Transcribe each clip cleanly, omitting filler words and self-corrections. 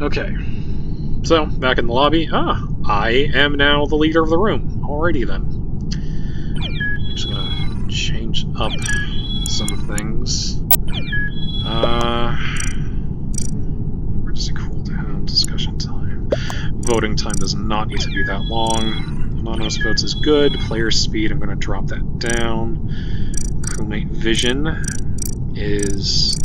Okay. So, back in the lobby. I am now the leader of the room. Alrighty then. I'm just gonna change up some things. Where does it cool down? Discussion time. Voting time does not need to be that long. Anonymous votes is good. Player speed, I'm gonna drop that down. Crewmate vision is...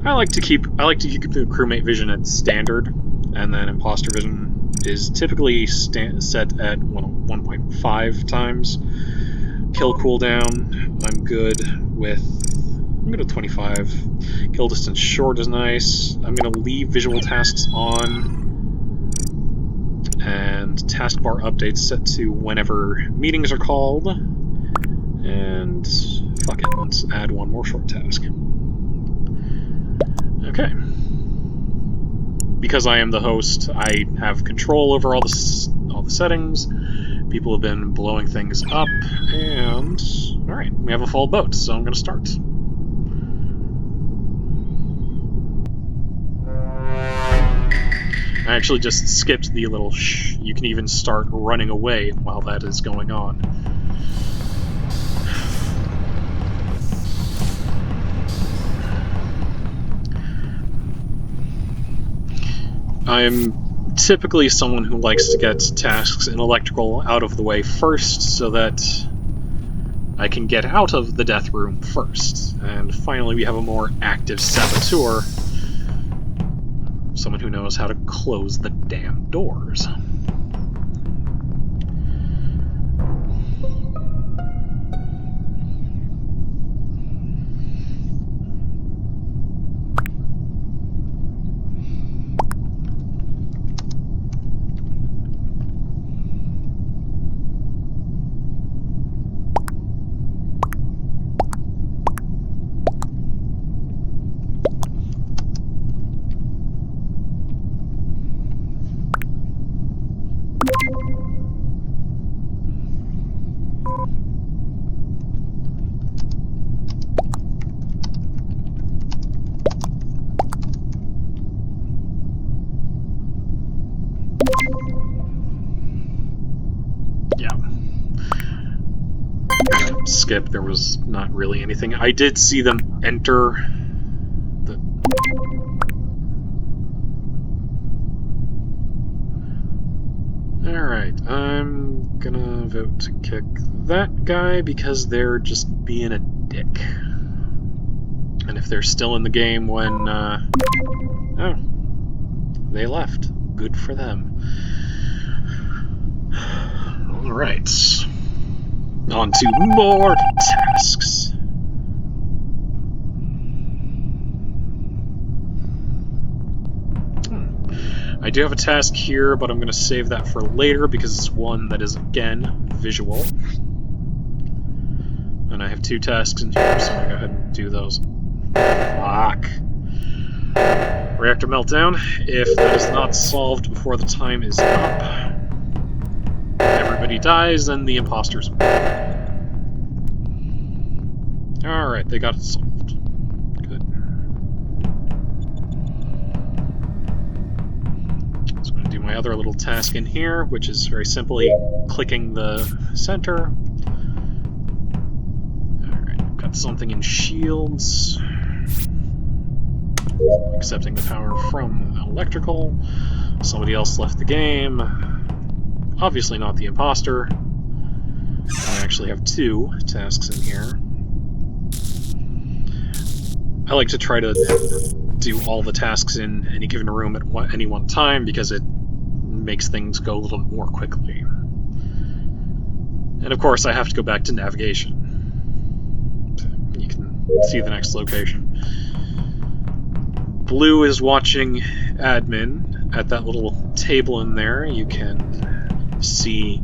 I like to keep the crewmate vision at standard, and then imposter vision is typically set at 1.5 times. Kill cooldown, I'm good with 25. Kill distance short is nice. I'm gonna leave visual tasks on, and taskbar updates set to whenever meetings are called. And fuck it, let's add one more short task. Okay. Because I am the host, I have control over all the settings. People have been blowing things up, and alright, we have a full boat, so I'm gonna start. I actually just skipped the little shh. You can even start running away while that is going on. I'm typically someone who likes to get tasks in electrical out of the way first, so that I can get out of the death room first. And finally we have a more active saboteur. Someone who knows how to close the damn doors. Skip, there was not really anything. I did see them enter the... Alright, I'm gonna vote to kick that guy because they're just being a dick. And if they're still in the game when, oh, they left. Good for them. Alright. On to more tasks. I do have a task here, but I'm going to save that for later because it's one that is, again, visual. And I have two tasks in here, so I'm going to go ahead and do those. Fuck. Reactor meltdown. If that is not solved before the time is up, everybody dies, and the imposters win. Alright, they got it solved. Good. So I'm going to do my other little task in here, which is very simply clicking the center. Alright, I've got something in shields. Accepting the power from electrical. Somebody else left the game. Obviously not the imposter. I actually have two tasks in here. I like to try to do all the tasks in any given room at any one time because it makes things go a little more quickly. And of course I have to go back to navigation. You can see the next location. Blue is watching admin at that little table in there. You can see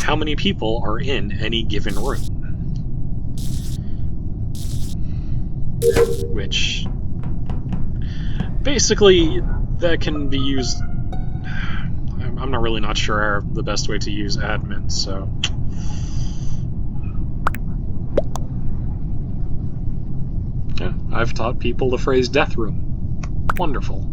how many people are in any given room. Which, basically, that can be used... I'm not really not sure the best way to use admin, so... Yeah, I've taught people the phrase death room. Wonderful.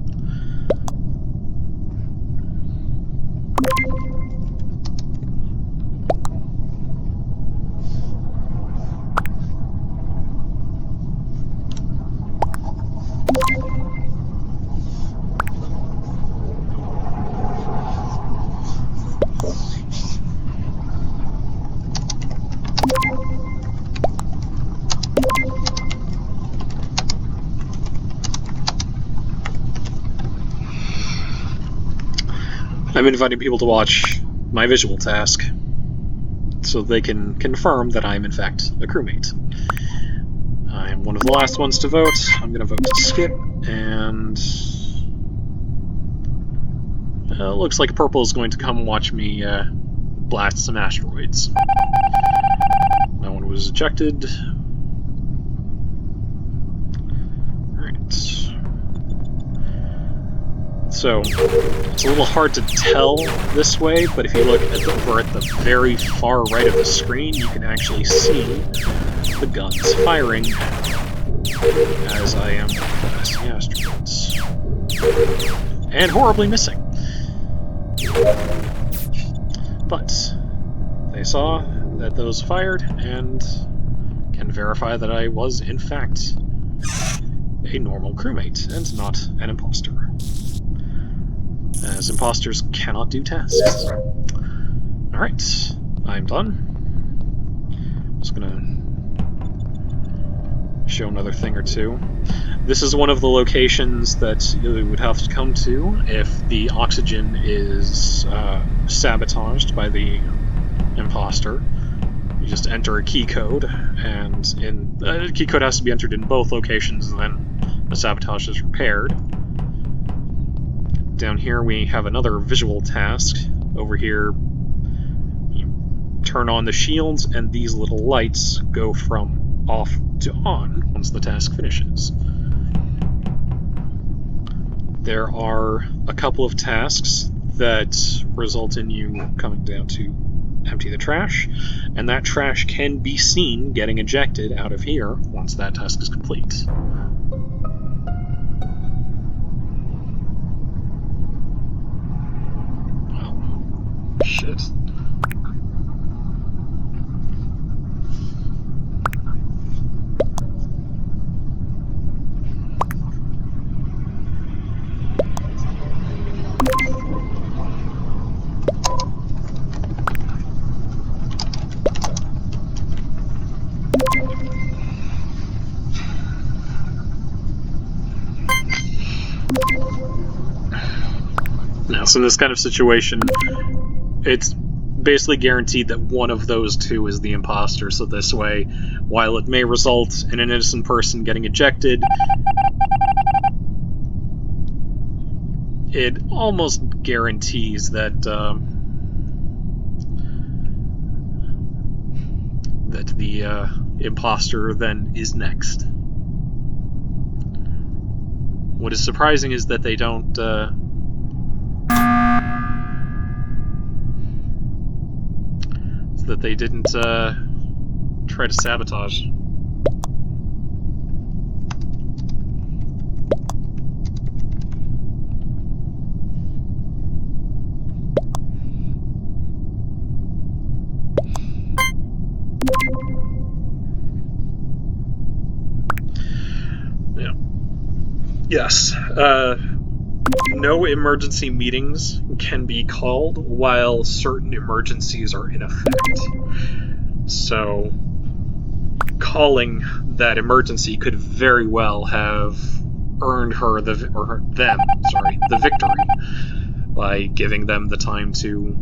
I'm inviting people to watch my visual task so they can confirm that I'm in fact a crewmate. I'm one of the last ones to vote. I'm going to vote to skip, and looks like purple is going to come watch me blast some asteroids. No one was ejected. Alright. So, it's a little hard to tell this way, but if you look over at the very far right of the screen, you can actually see the guns firing as I am blasting asteroids. And horribly missing. But they saw that those fired and can verify that I was, in fact, a normal crewmate and not an imposter. As imposters cannot do tasks. Alright, I'm done. Just gonna show another thing or two. This is one of the locations that you would have to come to if the oxygen is sabotaged by the imposter. You just enter a key code, and the key code has to be entered in both locations, and then the sabotage is repaired. Down here we have another visual task. Over here, you turn on the shields, and these little lights go from off to on once the task finishes. There are a couple of tasks that result in you coming down to empty the trash, and that trash can be seen getting ejected out of here once that task is complete. Shit. Now, so in this kind of situation, it's basically guaranteed that one of those two is the imposter, so this way, while it may result in an innocent person getting ejected, it almost guarantees that that the imposter then is next. What is surprising is that they don't that they didn't try to sabotage. Yeah. Yes. No emergency meetings can be called while certain emergencies are in effect. So, calling that emergency could very well have earned her the victory by giving them the time to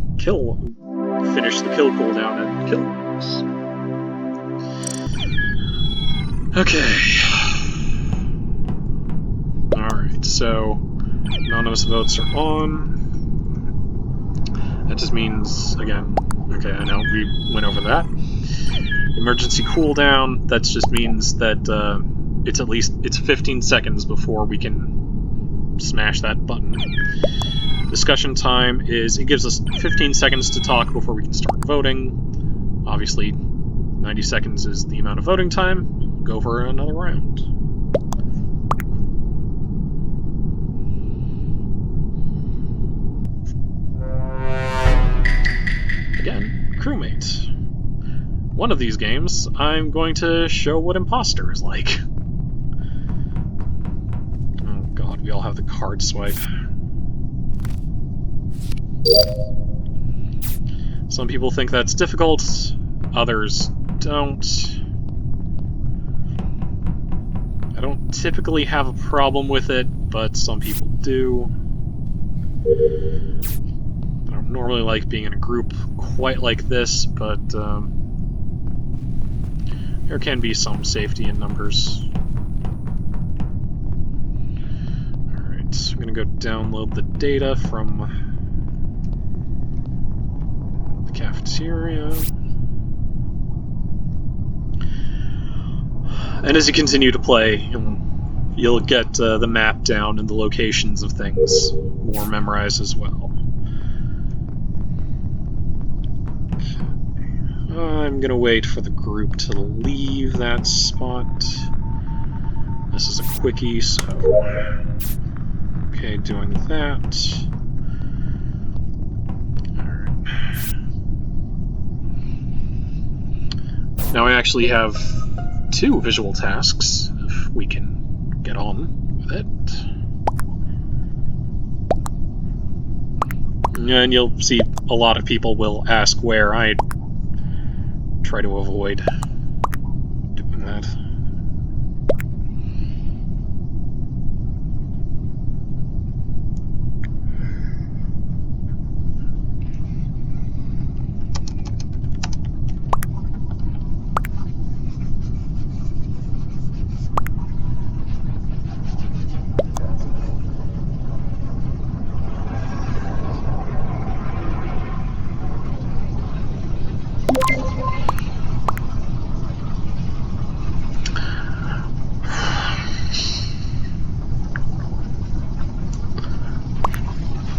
finish the kill cooldown and kill us. Okay. Alright, so anonymous votes are on. That just means, again, okay, I know, we went over that. Emergency cooldown, that just means that it's 15 seconds before we can smash that button. Discussion time is, it gives us 15 seconds to talk before we can start voting. Obviously, 90 seconds is the amount of voting time. We'll go for another round. Again, crewmate. One of these games, I'm going to show what imposter is like. Oh god, we all have the card swipe. Some people think that's difficult, others don't. I don't typically have a problem with it, but some people do. normally like being in a group quite like this, but there can be some safety in numbers. Alright, so I'm going to go download the data from the cafeteria. And as you continue to play, you'll get the map down and the locations of things more memorized as well. I'm gonna wait for the group to leave that spot. This is a quickie, so... Okay, doing that. Alright. Now I actually have 2 visual tasks, if we can get on with it. And you'll see a lot of people will ask where. I try to avoid doing that.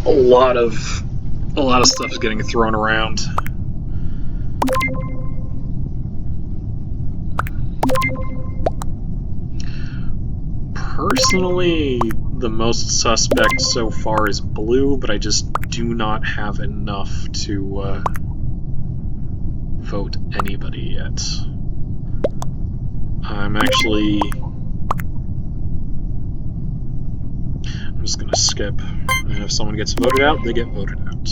A lot of stuff is getting thrown around. Personally, the most suspect so far is blue, but I just do not have enough to vote anybody yet. I'm just gonna skip, and if someone gets voted out, they get voted out.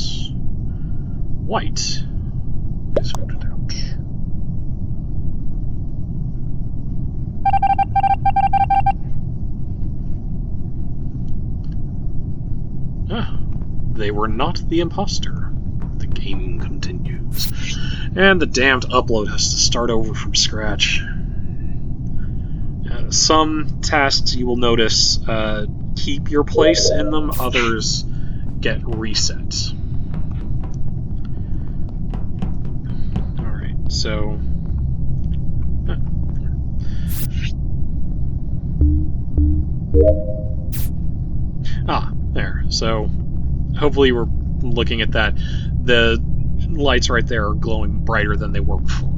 White is voted out. Ah, they were not the imposter. The game continues. And the damned upload has to start over from scratch. Some tasks you will notice keep your place in them, others get reset. Alright, so... Ah, there. So, hopefully we're looking at that. The lights right there are glowing brighter than they were before.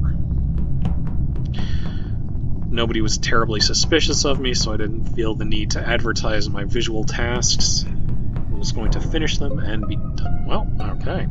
Nobody was terribly suspicious of me, so I didn't feel the need to advertise my visual tasks. I was going to finish them and be done. Well, okay.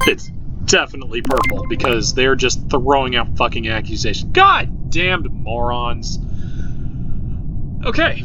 It's definitely purple, because they're just throwing out fucking accusations. God damned morons. Okay.